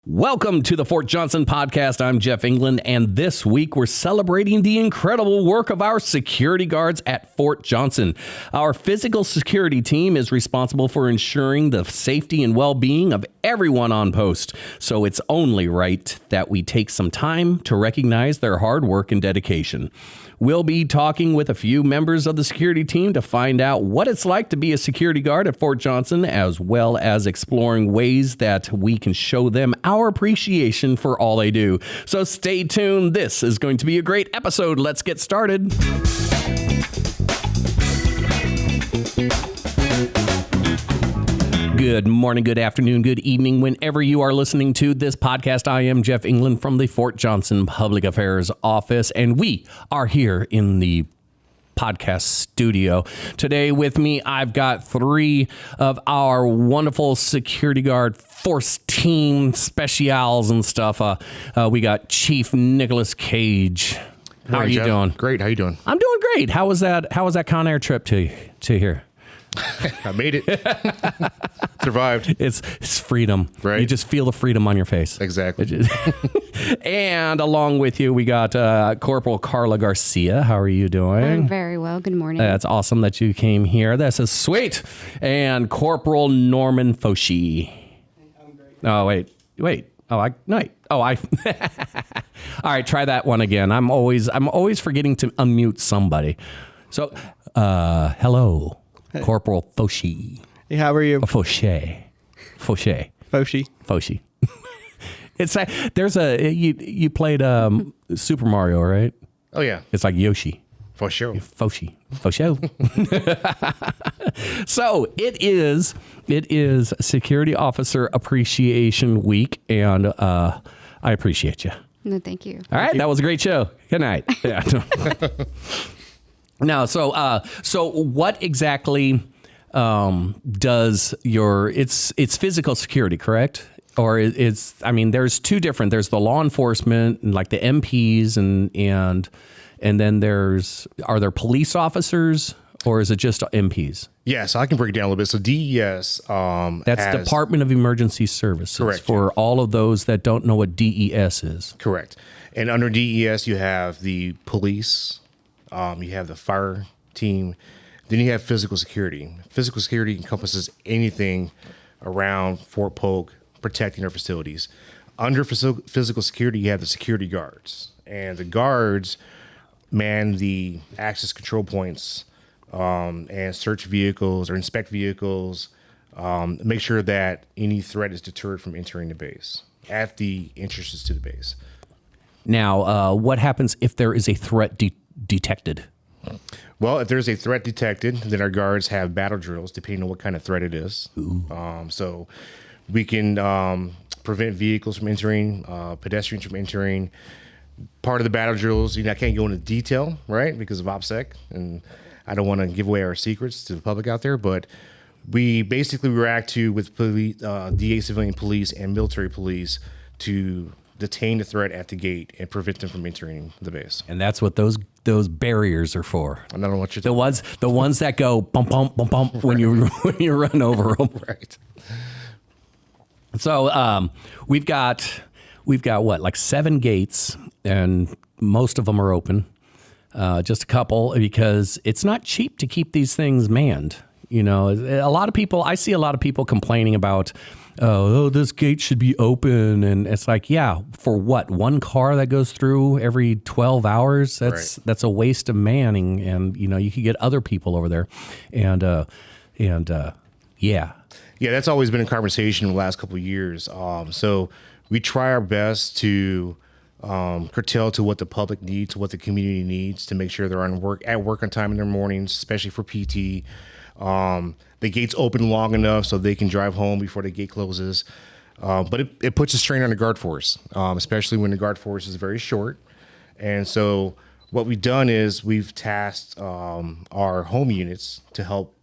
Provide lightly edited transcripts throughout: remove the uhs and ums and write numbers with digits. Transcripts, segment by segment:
Welcome to the Fort Johnson podcast. I'm Jeff England, and this week we're celebrating the incredible work of our security guards at Fort Johnson. Our physical security team is responsible for ensuring the safety and well-being of everyone on post, so it's only right that we take some time to recognize their hard work and dedication. We'll be talking with a few members of the security team to find out what it's like to be a security guard at Fort Johnson, as well as exploring ways that we can show them our appreciation for all they do. So stay tuned. This is going to be a great episode. Let's get started. Good morning, good afternoon, good evening, whenever you are listening to this podcast. I am Jeff England from the Fort Johnson Public Affairs Office, and we are here in the podcast studio. Today with me, I've got three of our wonderful security guard force team specials and stuff. We got Chief Nicholas Cage. How are you doing? Great. How you doing? I'm doing great. How was that Con Air trip to here? I made it. Survived. It's freedom. Right. You just feel the freedom on your face. Exactly. And along with you, we got Corporal Carla Garcia. How are you doing? I'm very well. Good morning. That's awesome that you came here. This is sweet. And Corporal Norman Foshi. I'm great. Oh, wait. Oh, All right, try that one again. I'm always forgetting to unmute somebody. So, hello. Hey. Corporal Foshi. Hey, how are you? Foshi. It's like you played Super Mario, right? Oh yeah, it's like Yoshi. For sure. Foshi. So it is Security Officer Appreciation Week, and I appreciate you. No, thank you. All right, that was a great show. Good night. Yeah. Now, so what exactly does it's physical security, correct? Or there's two different. There's the law enforcement and like the MPs and then are there police officers, or is it just MPs? Yeah, so I can break it down a little bit. So DES, that's Department of Emergency Services. Correct. For all of those that don't know what DES is. Correct. And under DES, you have the police. You have the fire team, then you have physical security. Physical security encompasses anything around Fort Polk protecting our facilities. Under physical security, you have the security guards, and the guards man the access control points and search vehicles or inspect vehicles, make sure that any threat is deterred from entering the base at the entrances to the base. Now, what happens if there is a threat detected? Well, if there's a threat detected, then our guards have battle drills, depending on what kind of threat it is. So we can prevent vehicles from entering, pedestrians from entering. Part of the battle drills, I can't go into detail, right, because of OPSEC, and I don't want to give away our secrets to the public out there, but we basically react with police, DA civilian police and military police to detain the threat at the gate and prevent them from entering the base. And that's what those barriers are for. I don't know what you're the ones that go bump bump bump bump when you run over them. Right. So we've got what, like 7 gates, and most of them are open. Just a couple, because it's not cheap to keep these things manned. I see a lot of people complaining about, oh, this gate should be open. And it's like, yeah, for what? One car that goes through every 12 hours? That's a waste of manning. And, you could get other people over there. And yeah. Yeah, that's always been a conversation in the last couple of years. So we try our best to curtail to what the public needs, what the community needs, to make sure they're at work on time in their mornings, especially for PT. The gates open long enough so they can drive home before the gate closes. But it puts a strain on the guard force, especially when the guard force is very short. And so what we've done is we've tasked our home units to help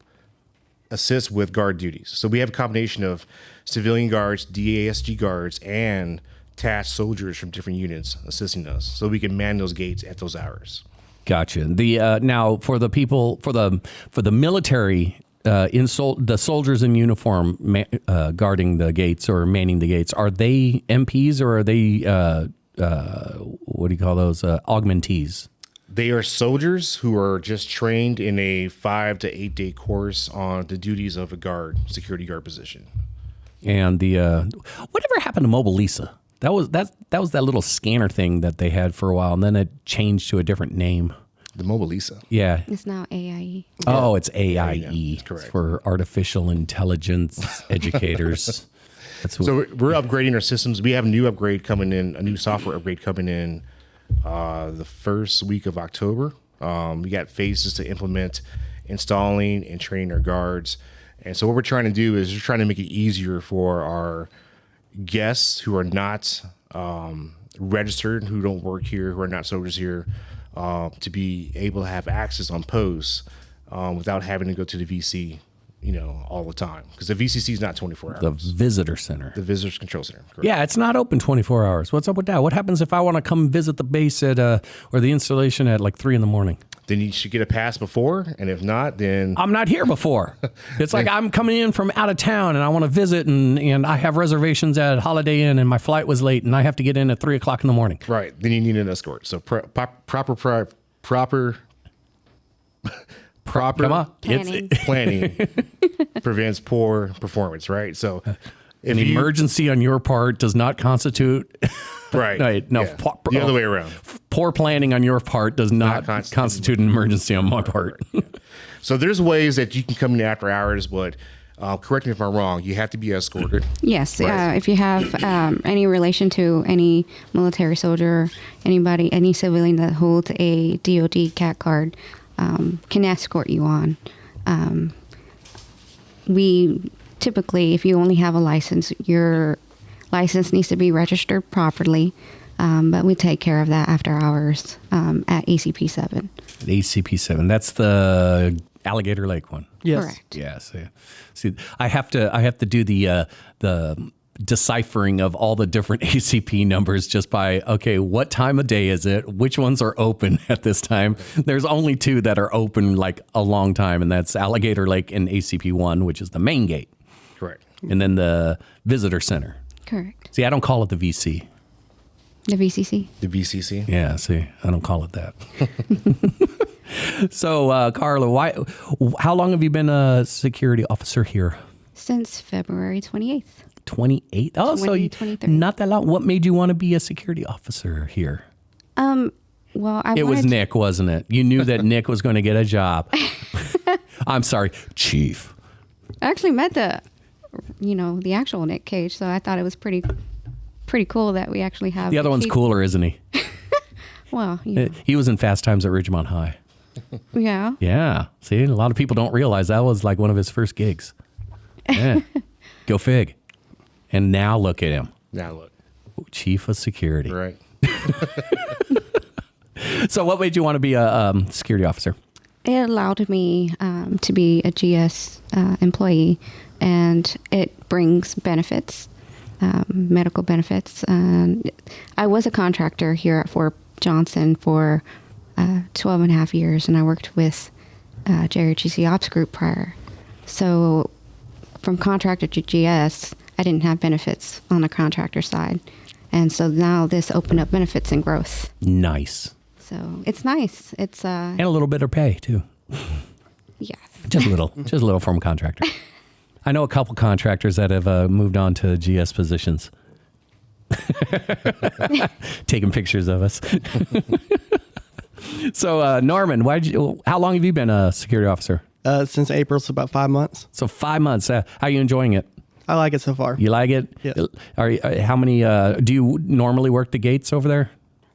assist with guard duties. So we have a combination of civilian guards, DASG guards, and tasked soldiers from different units assisting us, so we can man those gates at those hours. Gotcha. The now for the people for the military the soldiers in uniform guarding the gates or manning the gates, are they MPs or are they what do you call those augmentees? They are soldiers who are just trained in a 5 to 8 day course on the duties of a security guard position. And the whatever happened to Mobile Lisa? That was that little scanner thing that they had for a while, and then it changed to a different name. The Mobile Lisa. Yeah. It's now AIE. Oh, it's AIE. Yeah, that's correct. It's for artificial intelligence educators. That's what, So we're upgrading our systems. We have a new upgrade coming in, a new software upgrade coming in the first week of October. We got phases to implement, installing and training our guards. And so what we're trying to do is we're trying to make it easier for our guests who are not registered, who don't work here, who are not soldiers here, to be able to have access on posts without having to go to the VC, all the time. Because the VCC is not 24 hours. the visitor center. The Visitors Control Center. Correct. Yeah, it's not open 24 hours. What's up with that? What happens if I want to come visit the base at or the installation at like 3 a.m? Then you should get a pass before, and if not, then I'm not here before. It's like I'm coming in from out of town and I want to visit, and I have reservations at Holiday Inn and my flight was late and I have to get in at 3 o'clock in the morning. right, then you need an escort. So proper Come on. Planning. planning prevents poor performance, right? So if An emergency on your part does not constitute right, no, yeah, the other way around. poor planning on your part does not constitute an emergency on my part. So there's ways that you can come in after hours, but correct me if I'm wrong, you have to be escorted. Yes. Right. If you have any relation to any military soldier, any civilian that holds a DoD CAT card, can escort you on. We typically, if you only have a license, your license needs to be registered properly. But we take care of that after hours at ACP 7. ACP 7. That's the Alligator Lake one. Yes. Correct. Yes. Yeah. See, I have to do the deciphering of all the different ACP numbers just by, okay, what time of day is it? Which ones are open at this time? There's only 2 that are open like a long time, and that's Alligator Lake and ACP 1, which is the main gate, Correct. and then the visitor center. Correct. See, I don't call it the VC. The VCC. The VCC. Yeah, see, I don't call it that. So, Carla, how long have you been a security officer here? Since February 28th. 28? Oh, so 2023. not that long. What made you want to be a security officer here? Well, It was Nick, wasn't it? You knew that Nick was going to get a job. I'm sorry, Chief. I actually met the actual Nick Cage, so I thought it was pretty cool that we actually have. The other one's cooler, isn't he? Well, yeah. He was in Fast Times at Ridgemont High. Yeah. Yeah. See, a lot of people don't realize that was like one of his first gigs. Yeah. Go fig. And now look at him. Now look. Chief of Security. Right. So what made you want to be a security officer? It allowed me to be a GS employee, and it brings benefits, medical benefits. I was a contractor here at Fort Johnson for 12 and a half years, and I worked with JRTC Ops Group prior. So from contractor to GS, I didn't have benefits on the contractor side. And so now this opened up benefits and growth. Nice. So it's nice. It's And a little bit of pay, too. yes. Just a little from a contractor. I know a couple contractors that have moved on to GS positions. Taking pictures of us. So, Norman, how long have you been a security officer? Since April, so about 5 months. So 5 months. How are you enjoying it? I like it so far. You like it? Yes. How many? Do you normally work the gates over there?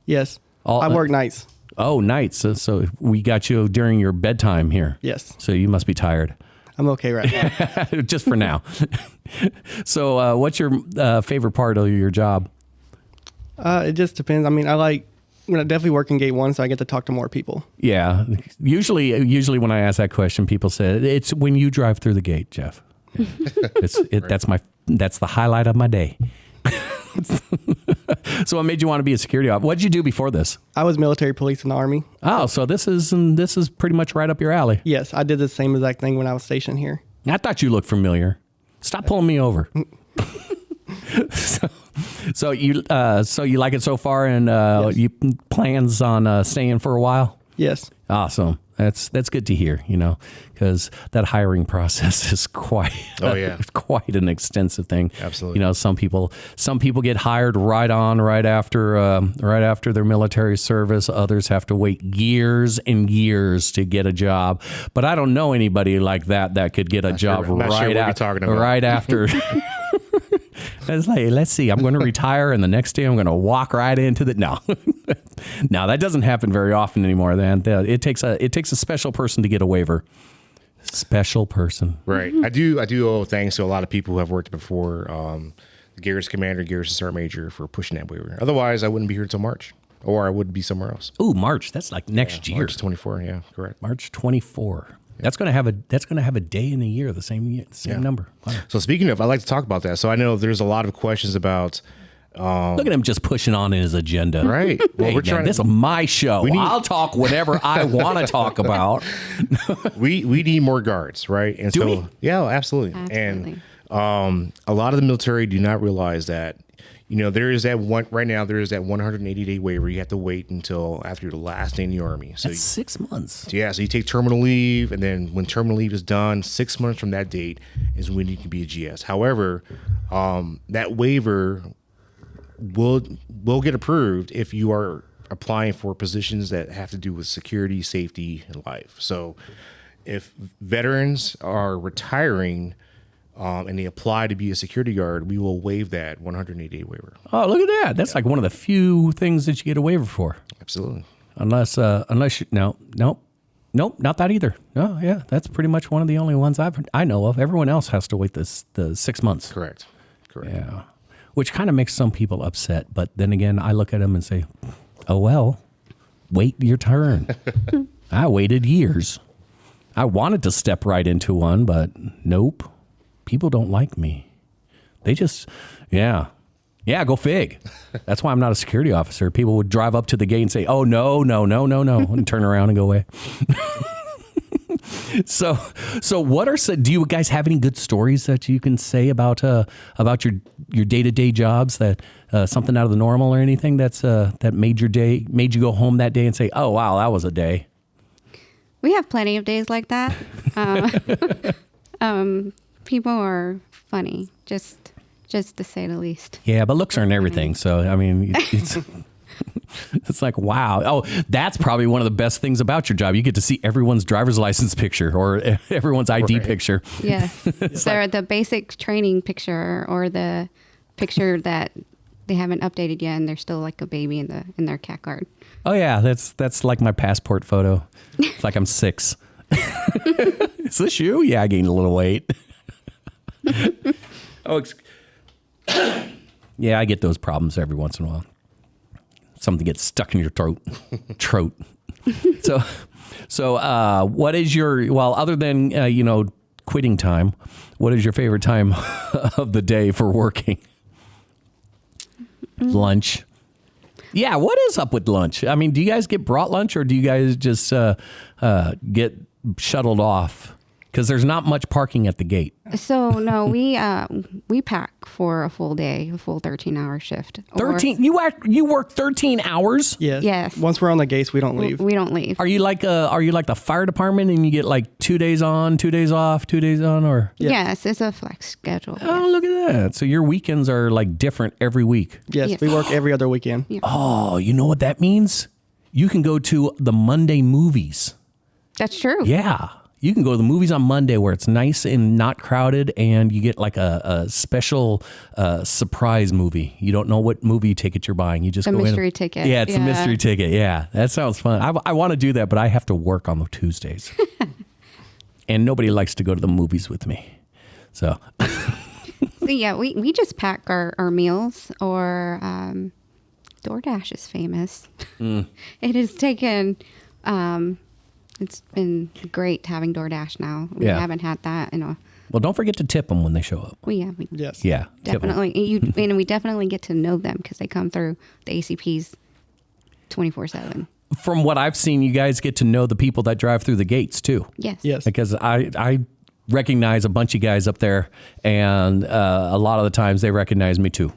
Yes. All- I work nights. Oh, nights. So we got you during your bedtime here. Yes. So you must be tired. I'm okay right now. Just for now. So what's your favorite part of your job? It just depends. I mean, I definitely work in gate 1, so I get to talk to more people. Yeah. Usually when I ask that question, people say it's when you drive through the gate, Jeff. That's the highlight of my day. So what made you want to be a security officer? What did you do before this? I was military police in the Army. Oh, so this is pretty much right up your alley. Yes, I did the same exact thing when I was stationed here. I thought you looked familiar. Stop pulling me over. So you like it so far, and Yes. you plans on staying for a while? Yes. Awesome. That's good to hear, because that hiring process is quite quite an extensive thing. Absolutely. Some people get hired right after their military service. Others have to wait years and years to get a job. But I don't know anybody like that could get a job right after. It's like, let's see, I'm going to retire, and the next day I'm going to walk right into the no. No, that doesn't happen very often anymore. Then it takes a special person to get a waiver. Special person, Right. I do owe thanks to a lot of people who have worked before. The Garrison Commander, Garrison Sergeant Major, for pushing that waiver. Otherwise, I wouldn't be here until March, or I would be somewhere else. Ooh, March. That's like next year. March 24. Yeah, correct. March 24. That's going to have a day in a year, the same number. Wow. So speaking of, I'd like to talk about that. So I know there's a lot of questions about. Look at him just pushing on in his agenda. Right. Well, Hey, man, this is my show. I'll talk whatever I want to talk about. we need more guards, right? And Do so we? yeah, absolutely. Absolutely. And a lot of the military do not realize that. There is that one right now. There is that 180-day waiver. You have to wait until after your last day in the Army. So That's 6 months. so you take terminal leave, and then when terminal leave is done, 6 months from that date is when you can be a GS. However, that waiver will get approved if you are applying for positions that have to do with security, safety, and life. So if veterans are retiring and they apply to be a security guard, we will waive that 180-day waiver. Oh, look at that. That's like one of the few things that you get a waiver for. Absolutely. Unless you, nope, not that either. No, yeah, that's pretty much one of the only ones I know of. Everyone else has to wait the 6 months. Correct. Yeah, which kind of makes some people upset. But then again, I look at them and say, oh, well, wait your turn. I waited years. I wanted to step right into one, but nope. People don't like me. They just, yeah, go fig. That's why I'm not a security officer. People would drive up to the gate and say, oh, no, and turn around and go away. So do you guys have any good stories that you can say about your day-to-day jobs, that something out of the normal or anything that made you go home that day and say, oh, wow, that was a day? We have plenty of days like that. People are funny, just to say the least. Yeah, but looks aren't everything. So, I mean, it's like, wow. Oh, that's probably one of the best things about your job. You get to see everyone's driver's license picture or everyone's ID picture. Yes. So the basic training picture, or the picture that they haven't updated yet and they're still like a baby in their cat card. Oh, yeah. That's like my passport photo. It's like I'm 6. Is this you? Yeah, I gained a little weight. Yeah, I get those problems every once in a while. Something gets stuck in your throat. So what is other than, quitting time, what is your favorite time of the day for working? Lunch. Yeah, what is up with lunch? I mean, do you guys get brought lunch, or do you guys just get shuttled off? Because there's not much parking at the gate. So no, we pack for a full day, a full 13-hour shift. 13? You work 13 hours? Yes. Yes. Once we're on the gates, we don't leave. We don't leave. Are you like the fire department and you get like 2 days on, 2 days off, 2 days on, or? Yeah. Yes, it's a flex schedule. Oh, look at that. So your weekends are like different every week. Yes, Yes. we work every other weekend. Yeah. Oh, you know what that means? You can go to the Monday movies. That's true. Yeah. You can go to the movies on Monday where it's nice and not crowded, and you get like a special surprise movie. You don't know what movie ticket you're buying. You just A go mystery in. ticket. Yeah, it's a Yeah. mystery ticket. Yeah, that sounds fun. I want to do that, but I have to work on the Tuesdays. And nobody likes to go to the movies with me. So So yeah, we just pack our meals, or DoorDash is famous. It has taken, it's been great having DoorDash now. We Yeah. haven't had that in a, well, don't forget to tip them when they show up. we Yes. Yeah, tip 'em. definitely, and we definitely get to know them because they come through the ACPs 24/7. From what I've seen, you guys get to know the people that drive through the gates too. Yes. Yes. Because I recognize a bunch of guys up there, and a lot of the times they recognize me too.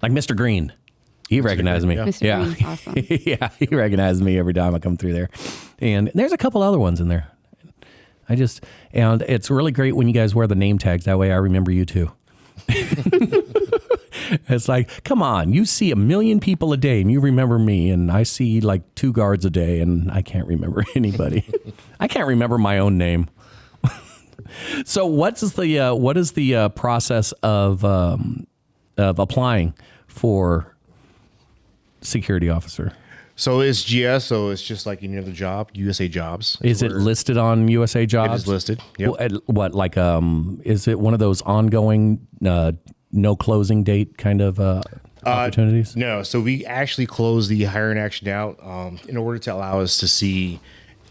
Like Mr. Green. He recognized me. Mr. Green's awesome. Yeah, he recognized me every time I come through there. And there's a couple other ones in there. And it's really great when you guys wear the name tags. That way I remember you too. It's like, come on, you see 1 million people a day and you remember me, and I see like 2 guards a day and I can't remember anybody. I can't remember my own name. So what is the process of applying for security officer? So it's GS, so it's just like any other job, USA Jobs. Is it listed on USA Jobs? It is listed. Yep. What, like, is it one of those ongoing, no closing date kind of opportunities? No. So we actually close the hiring action out in order to allow us to see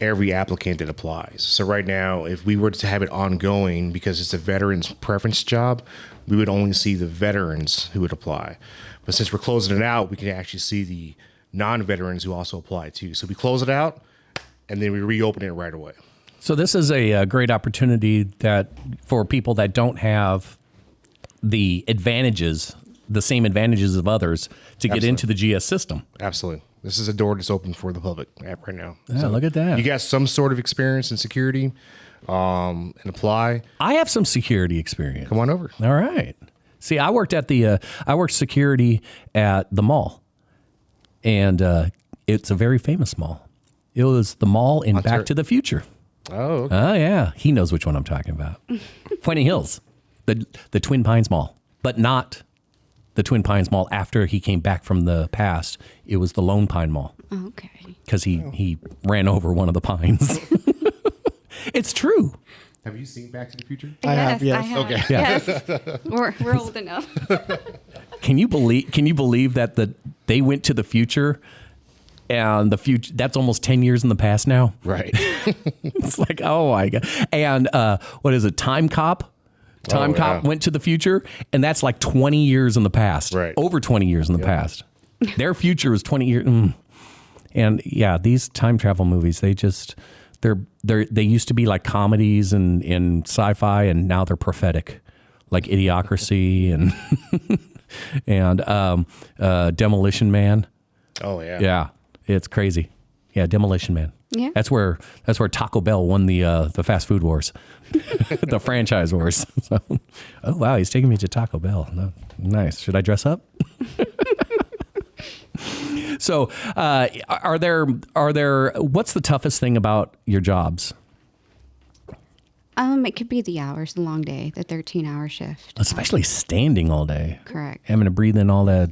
every applicant that applies. So right now, if we were to have it ongoing, because it's a veterans preference job, we would only see the veterans who would apply. But since we're closing it out, we can actually see the non-veterans who also apply too. So we close it out and then we reopen it right away. So this is a great opportunity that for people that don't have the advantages, the same advantages of others, to get into the GS system. Absolutely. This is a door that's open for the public right now. Yeah, so look at that. You got some sort of experience in security and apply. I have some security experience. Come on over. All right. See, I worked security at the mall, and it's a very famous mall. It was the mall in Back to the Future. Oh, okay. Oh yeah, he knows which one I'm talking about. Pointing Hills, the Twin Pines Mall, but not the Twin Pines Mall after he came back from the past. It was the Lone Pine Mall. Oh, okay. Because he ran over one of the pines. It's true. Have you seen Back to the Future? I have, yes. I have. Okay. Yes. We're old enough. Can you believe that they went to the future, and the future, that's almost 10 years in the past now? Right. It's like, oh my God. And what is it? Time Cop? Time Cop went to the future, and that's like 20 years in the past. Right. Over 20 years in the past. Their future is 20 years. And yeah, these time travel movies, they used to be like comedies and sci-fi, and now they're prophetic, like Idiocracy and Demolition Man. Oh yeah. Yeah, it's crazy. Yeah, Demolition Man. Yeah. That's where Taco Bell won the fast food wars, the franchise wars. So, oh wow, he's taking me to Taco Bell. No, nice. Should I dress up? So, are there? What's the toughest thing about your jobs? It could be the hours, the long day, the 13-hour shift. Especially standing all day. Correct. Having to breathe in all that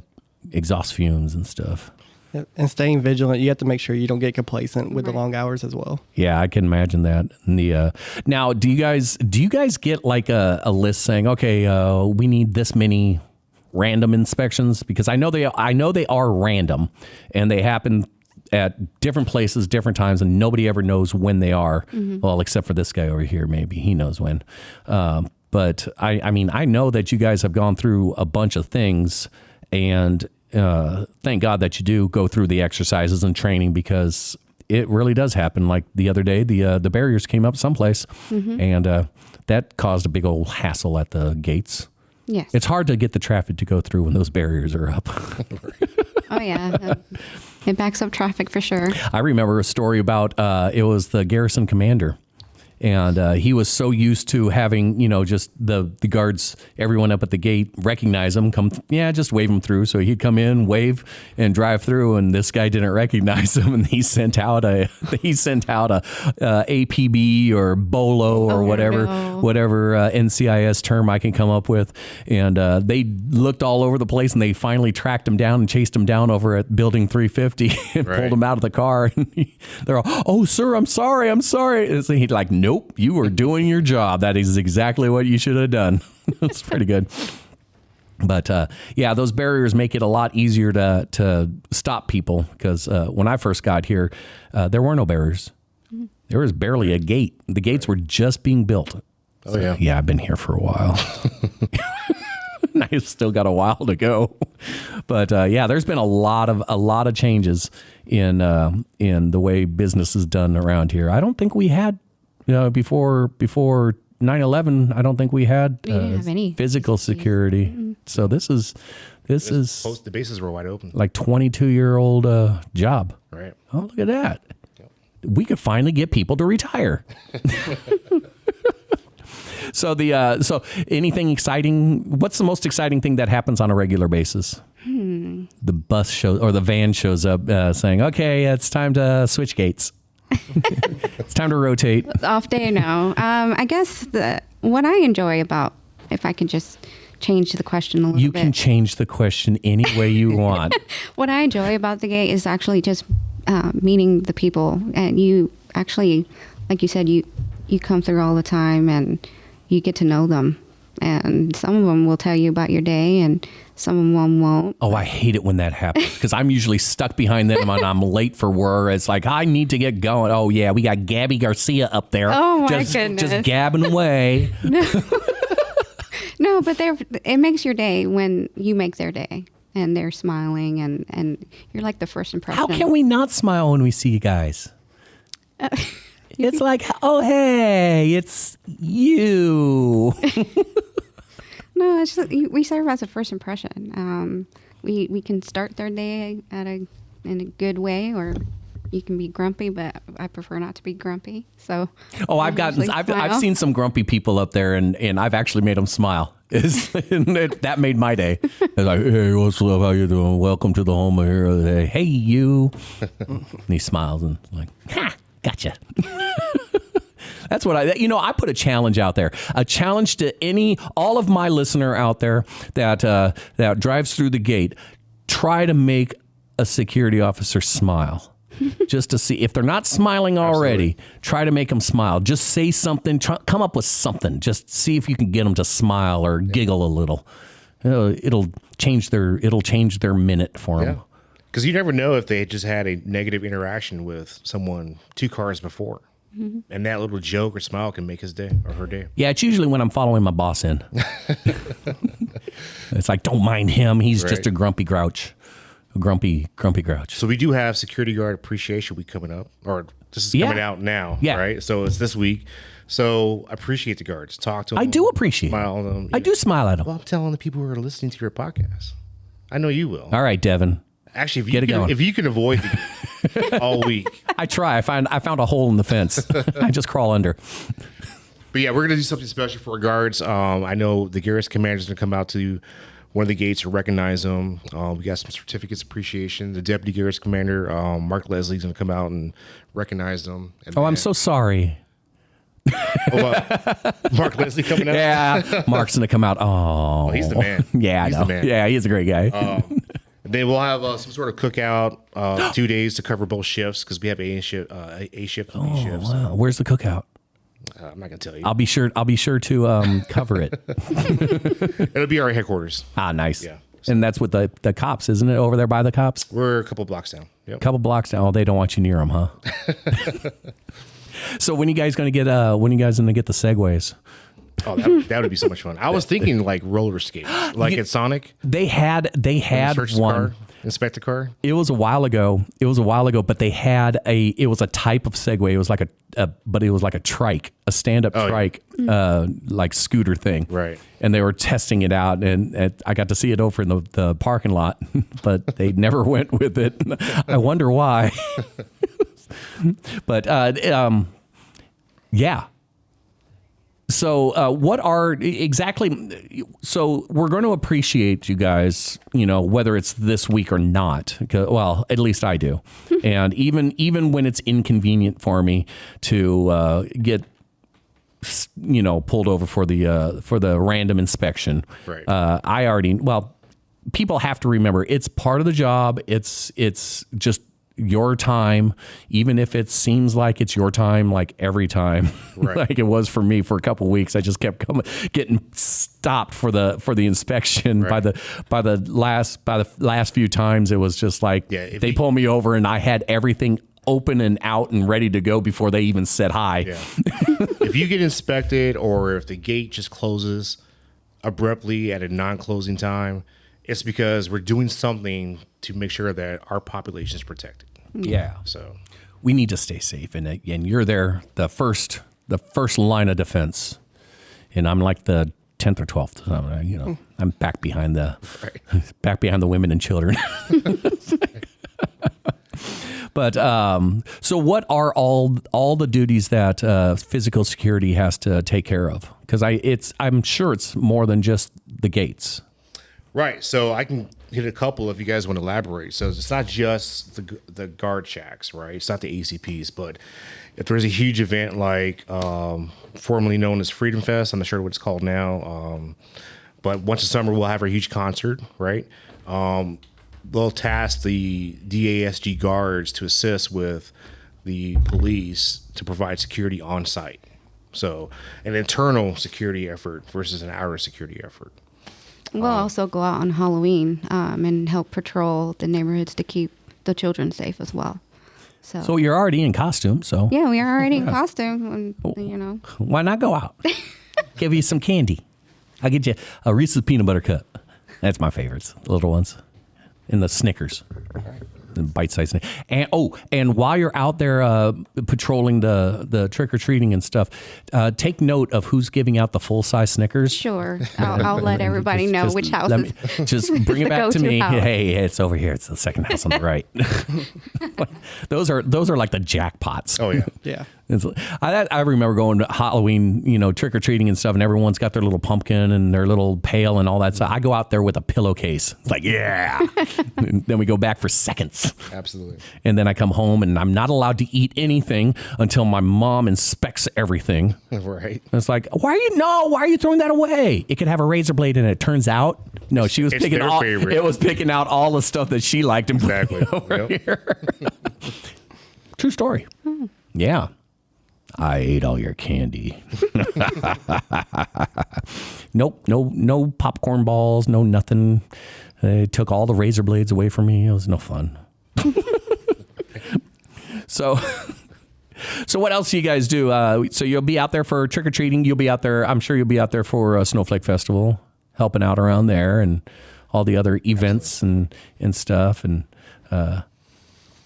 exhaust fumes and stuff. Yep. And staying vigilant, you have to make sure you don't get complacent with the long hours as well. Yeah, I can imagine that. And now, do you guys get like a list saying, okay, we need this many random inspections? Because I know they are random, and they happen at different places, different times, and nobody ever knows when they are. Mm-hmm. Well, except for this guy over here, maybe he knows when. But I mean, I know that you guys have gone through a bunch of things, and thank God that you do go through the exercises and training, because it really does happen. Like the other day, the barriers came up someplace, and that caused a big old hassle at the gates. Yes. It's hard to get the traffic to go through when those barriers are up. Oh, yeah. It backs up traffic for sure. I remember a story about it was the garrison commander. And he was so used to having, just the guards, everyone up at the gate, recognize him, just wave him through. So he'd come in, wave, and drive through. And this guy didn't recognize him, and he sent out a APB or BOLO or whatever NCIS term I can come up with. And they looked all over the place, and they finally tracked him down and chased him down over at Building 350 and pulled him out of the car. And they're all, "Oh, sir, I'm sorry. And so he'd like, nope, you were doing your job. That is exactly what you should have done." It's pretty good. But those barriers make it a lot easier to stop people, because when I first got here, there were no barriers. There was barely a gate. The gates were just being built. Oh, yeah. Yeah, I've been here for a while. I've still got a while to go. But there's been a lot of changes in the way business is done around here. I don't think we had before 9/11, I don't think we had We didn't have any physical security. Mm-hmm. So this is The bases were wide open. like 22-year-old job. Right. Oh, look at that. We could finally get people to retire. So so anything exciting? What's the most exciting thing that happens on a regular basis? The bus shows or the van shows up saying, "Okay, it's time to switch gates. It's time to rotate." Off day now. I guess what I enjoy about, if I can just change the question a little You bit. can change the question any way you want. What I enjoy about the gate is actually just meeting the people, and you actually, like you said, you come through all the time and you get to know them, and some of them will tell you about your day and some of them won't. Oh, I hate it when that happens because I'm usually stuck behind them and I'm late for work. It's like, I need to get going. Oh, yeah, we got Gabby Garcia up there. Oh, my just goodness. gabbing away. No, but it makes your day when you make their day and they're smiling and you're like the first impression. How can we not smile when we see you guys? It's like, oh, hey, it's you. No, it's just, we serve as a first impression. We can start their day in a good way, or you can be grumpy, but I prefer not to be grumpy. So, Oh, I've seen some grumpy people up there, and I've actually made them smile. That made my day. It's like, hey, what's up? How you doing? Welcome to the home of hero today. Hey, you. And he smiles and like, ha, gotcha. That's what I put a challenge out there, a challenge to all of my listener out there that drives through the gate. Try to make a security officer smile. Just to see if they're not smiling already. Absolutely. Try to make them smile. Just say something. Come up with something. Just see if you can get them to smile or giggle a little. It'll change their minute for them. Because you never know if they just had a negative interaction with someone 2 cars before. Mm-hmm. And that little joke or smile can make his day or her day. Yeah, it's usually when I'm following my boss in. It's like, don't mind him. He's just a grumpy grouch. A grumpy grouch. So we do have Security Guard Appreciation Week coming up. Or this is coming out now, right? So it's this week. So appreciate the guards. Talk to them. I do appreciate smile at them. I do smile at them. Well, I'm telling the people who are listening to your podcast. I know you will. All right, Devin. Actually, if you can avoid the all week. I try. I found a hole in the fence. I just crawl under. But yeah, we're going to do something special for our guards. I know the Garrison Commander is going to come out to one of the gates to recognize them. We got some certificates of appreciation. The Deputy Garrison Commander, Mark Leslie, is going to come out and recognize them. And I'm so sorry. Mark Leslie coming out? Yeah, Mark's going to come out. Oh, he's the man. Yeah, I know. The man. Yeah, he's a great guy. Then we'll have some sort of cookout, 2 days to cover both shifts because we have A shift and B shifts. Wow. Where's the cookout? I'm not gonna tell you. I'll be sure to cover it. It'll be our headquarters. Ah, nice. Yeah. And that's with the cops, isn't it? Over there by the cops. We're a couple blocks down. Yep. Couple blocks down. Oh, they don't want you near them, huh? So when you guys gonna get the segways? Oh, that would be so much fun. I was thinking like roller skates, like at Sonic. They had one. Inspect the car. It was a while ago, but they had it was a type of Segway. It was like but it was like a trike, a stand-up trike, like scooter thing. Right. And they were testing it out, and I got to see it over in the parking lot, but they never went with it. I wonder why. But yeah. So what are exactly, so we're going to appreciate you guys, whether it's this week or not. Well, at least I do. And even when it's inconvenient for me to get, pulled over for the random inspection. Right. People have to remember it's part of the job. It's just your time, even if it seems like it's your time, like every time, right. Like it was for me for a couple of weeks. I just kept getting stopped for the inspection. Right. By the last few times, it was just like they pulled me over and I had everything open and out and ready to go before they even said hi. Yeah. If you get inspected or if the gate just closes abruptly at a non-closing time, it's because we're doing something to make sure that our population is protected. Yeah. So we need to stay safe, and you're there, the first line of defense. and I'm like the 10th or 12th. So, I'm back behind the women and children. But so what are all the duties that physical security has to take care of? Because I'm sure it's more than just the gates. Right. So I can hit a couple if you guys want to elaborate. So it's not just the guard shacks, right? It's not the ACPs, but if there's a huge event like formerly known as Freedom Fest, I'm not sure what it's called now, but once a summer we'll have a huge concert, right? They'll task the DASG guards to assist with the police to provide security on site. So an internal security effort versus an outer security effort. We'll also go out on Halloween and help patrol the neighborhoods to keep the children safe as well. So you're already in costume, so. Yeah, we are already in costume, and, Why not go out? Give you some candy. I'll get you a Reese's peanut butter cup. That's my favorites, the little ones. And the Snickers. The bite-sized Snickers. And while you're out there patrolling the trick-or-treating and stuff, take note of who's giving out the full-size Snickers. Sure. I'll let everybody know which house is. Just bring it back to me. House. Hey, it's over here. It's the second house on the right. Those are like the jackpots. Oh, yeah. Yeah. I remember going to Halloween, trick-or-treating and stuff, and everyone's got their little pumpkin and their little pail and all that stuff. I go out there with a pillowcase. It's like, yeah. And then we go back for seconds. Absolutely. And then I come home, and I'm not allowed to eat anything until my mom inspects everything. Right. And it's like, why are you throwing that away? It could have a razor blade in it. Turns out, no, she was picking out all the stuff that she liked and putting it over here. True story. Yeah. I ate all your candy. Nope, no popcorn balls, no nothing. They took all the razor blades away from me. It was no fun. So what else do you guys do? So you'll be out there for trick-or-treating. You'll be out there. I'm sure you'll be out there for a Snowflake Festival, helping out around there and all the other events and stuff. And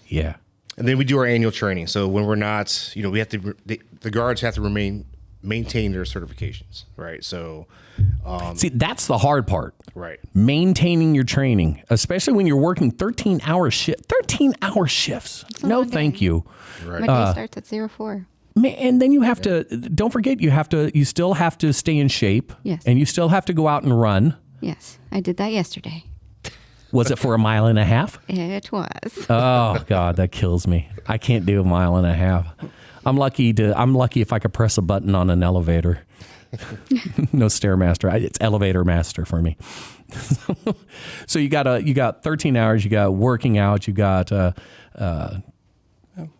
yeah. And then we do our annual training. So when we're not, we have to, the guards have to maintain their certifications, right? So, see, that's the hard part, right? Maintaining your training, especially when you're working 13-hour shifts. 13-hour shifts. No, thank you. Right. My day starts at 04. And then you have to. Don't forget, you still have to stay in shape. Yes. And you still have to go out and run. Yes, I did that yesterday. Was it for a mile and a half? It was. Oh God, that kills me. I can't do a mile and a half. I'm lucky if I could press a button on an elevator. No Stairmaster. It's Elevator Master for me. So you got 13 hours. You got working out. You got.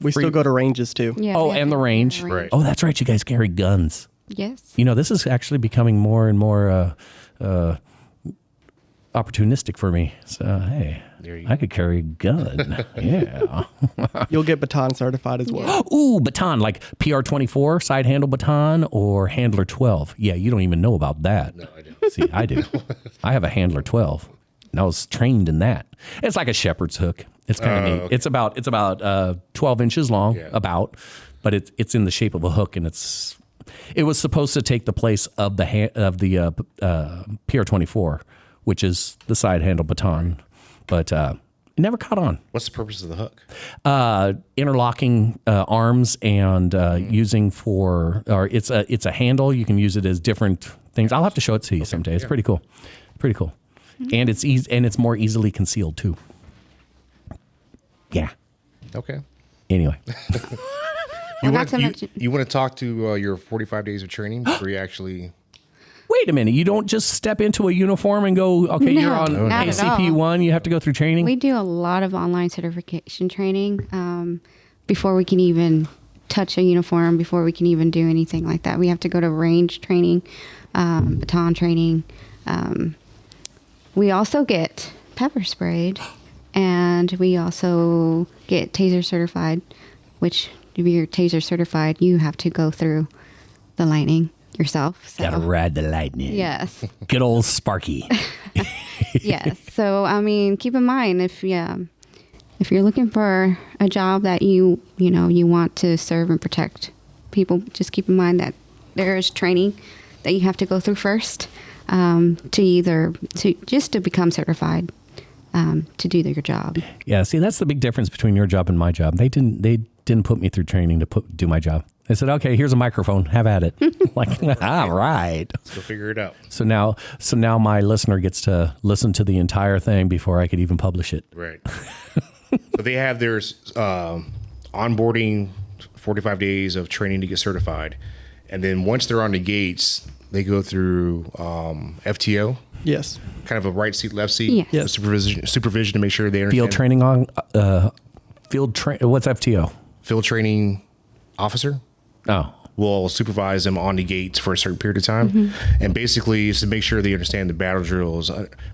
We still go to ranges too. Yeah, and the range. Right. Oh, that's right. You guys carry guns. Yes. This is actually becoming more and more opportunistic for me. So, hey, I could carry a gun. Yeah. You'll get baton certified as well. Yeah. Ooh, baton, like PR-24, side handle baton, or Handler 12. Yeah, you don't even know about that. No, I don't. See, I do. I have a Handler 12. And I was trained in that. It's like a shepherd's hook. It's kind of neat. Okay. It's about 12 inches long, but it's in the shape of a hook, and it was supposed to take the place of the PR-24, which is the side handle baton, but it never caught on. What's the purpose of the hook? Interlocking arms and using it's a handle. You can use it as different things. I'll have to show it to you someday. It's pretty cool. Pretty cool. And it's easy, and it's more easily concealed too. Yeah. Okay. Anyway. You want to talk to your 45 days of training before you actually... Wait a minute. You don't just step into a uniform and go, okay, you're on ACP 1. You have to go through training? We do a lot of online certification training before we can even touch a uniform, before we can even do anything like that. We have to go to range training, baton training. We also get pepper sprayed, and we also get taser certified, which if you're taser certified, you have to go through the lightning yourself. So. Gotta ride the lightning. Yes. Good old Sparky. Yes. So, keep in mind if you're looking for a job that you want to serve and protect people, just keep in mind that there is training that you have to go through first to become certified to do your job. Yeah, see, that's the big difference between your job and my job. They didn't put me through training to do my job. They said, okay, here's a microphone, have at it. Like, all right. Let's go figure it out. So now my listener gets to listen to the entire thing before I could even publish it. Right. So they have their onboarding, 45 days of training to get certified. And then once they're on the gates, they go through FTO. Yes. Kind of a right seat, left seat. Yes. Supervision to make sure they understand. Field training on what's FTO? Field training officer. Oh, Will supervise them on the gates for a certain period of time. And basically is to make sure they understand the battle drills,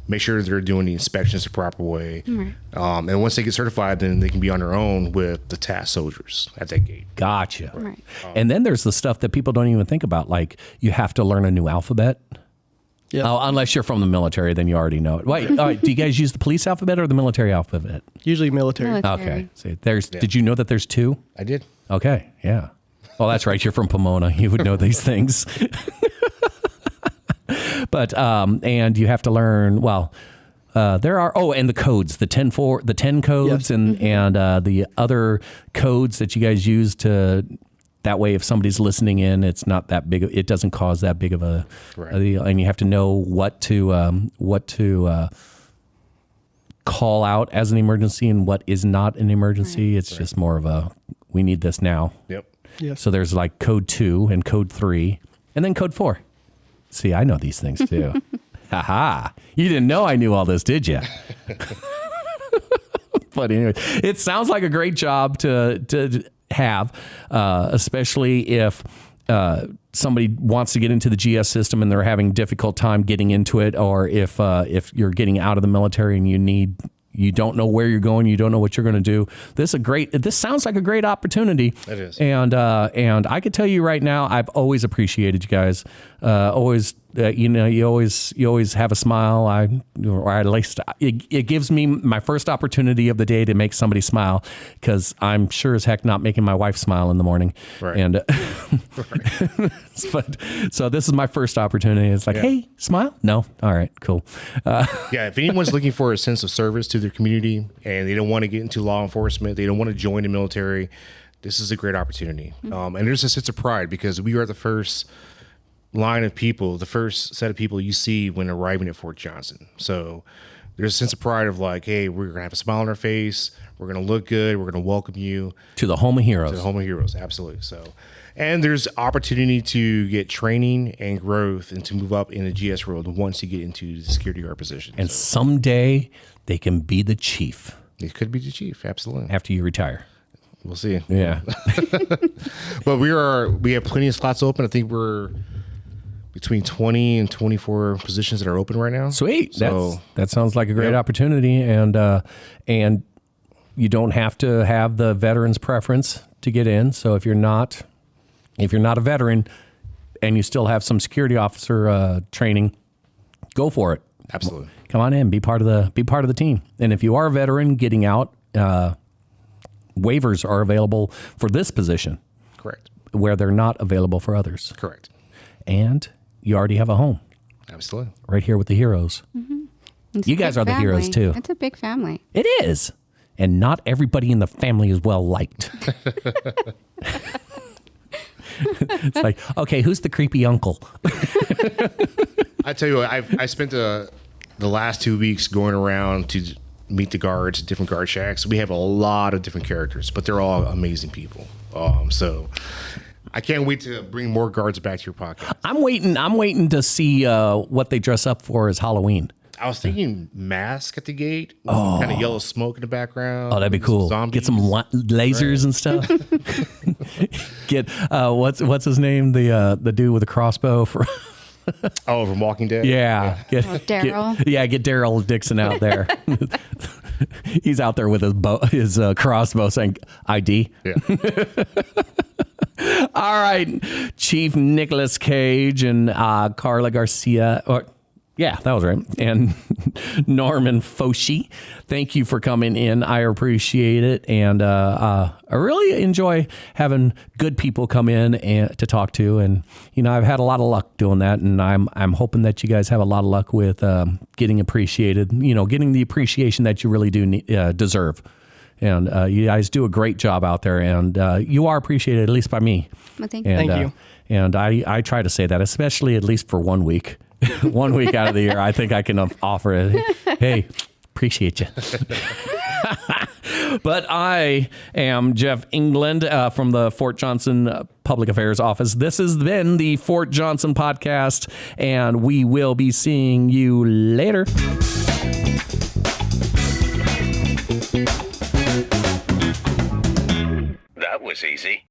make sure they're doing the inspections the proper way. And once they get certified, then they can be on their own with the task soldiers at that gate. gotcha. Right. And then there's the stuff that people don't even think about, like you have to learn a new alphabet. Yeah. Oh, unless you're from the military, then you already know it. Wait, all right, do you guys use the police alphabet or the military alphabet? Usually military. Okay. So did you know that there's two? I did. Okay. Yeah. Oh, that's right. You're from Pomona. You would know these things. But, and you have to learn, there are, and the codes, the 10 codes Yes. and the other codes that you guys use that way, if somebody's listening in, it's not that big. It doesn't cause that big of a deal. And you have to know what to call out as an emergency and what is not an emergency. Right. It's just more of we need this now. Yep. Yes. So there's like code 2 and code 3 and then code 4. See, I know these things too. Ha! You didn't know I knew all this, did you? But anyway, it sounds like a great job to have, especially if somebody wants to get into the GS system and they're having difficult time getting into it, or if you're getting out of the military and you don't know where you're going, you don't know what you're going to do. This sounds like a great opportunity. It is. And I could tell you right now, I've always appreciated you guys. You always have a smile. Or at least it gives me my first opportunity of the day to make somebody smile, because I'm sure as heck not making my wife smile in the morning. Right. And but so this is my first opportunity. It's like, hey, smile? No, all right, cool. If anyone's looking for a sense of service to their community and they don't want to get into law enforcement, they don't want to join the military, this is a great opportunity. And there's a sense of pride because we are the first line of people, the first set of people you see when arriving at Fort Johnson. So there's a sense of pride of like, hey, we're going to have a smile on our face. We're going to look good. We're going to welcome you To the home of heroes. to the home of heroes. Absolutely. So, and there's opportunity to get training and growth and to move up in the GS world once you get into the security guard position. And someday they can be the chief It could be the chief. Absolutely. after you retire. We'll see. Yeah. But we have plenty of slots open. I think we're between 20 and 24 positions that are open right now. Sweet. So That sounds like a great opportunity. And you don't have to have the veteran's preference to get in. So if you're not a veteran and you still have some security officer training, go for it. Absolutely. Come on in, be part of the team. And if you are a veteran getting out, waivers are available for this position. Correct. Where they're not available for others. Correct. And you already have a home Absolutely. right here with the heroes. It's You a guys big are the heroes, family. too. It's a big family. It is. And not everybody in the family is well liked. It's like, okay, who's the creepy uncle? I tell you what, I spent the last 2 weeks going around to meet the guards, different guard shacks. We have a lot of different characters, but they're all amazing people. So I can't wait to bring more guards back to your podcast. I'm waiting to see what they dress up for as Halloween. I was thinking mask at the gate, kind of yellow smoke in the background. Oh, that'd be cool. Zombies. Get some lasers and stuff. Get what's his name? The dude with the crossbow for. From Walking Dead. Yeah. Get Daryl. Get Daryl Dixon out there. He's out there with his crossbow saying ID. Yeah. All right, Chief Nicolas Cage and Carla Garcia. Yeah, that was right. And Norman Foshi. Thank you for coming in. I appreciate it. And I really enjoy having good people come in and to talk to. And, I've had a lot of luck doing that. And I'm hoping that you guys have a lot of luck with getting appreciated, getting the appreciation that you really do deserve. And you guys do a great job out there. And you are appreciated, at least by me. Well, thank you. And I try to say that, especially at least for 1 week. 1 week out of the year, I think I can offer it. Hey, appreciate you. But I am Jeff England from the Fort Johnson Public Affairs Office. This has been the Fort Johnson Podcast, and we will be seeing you later. That was easy.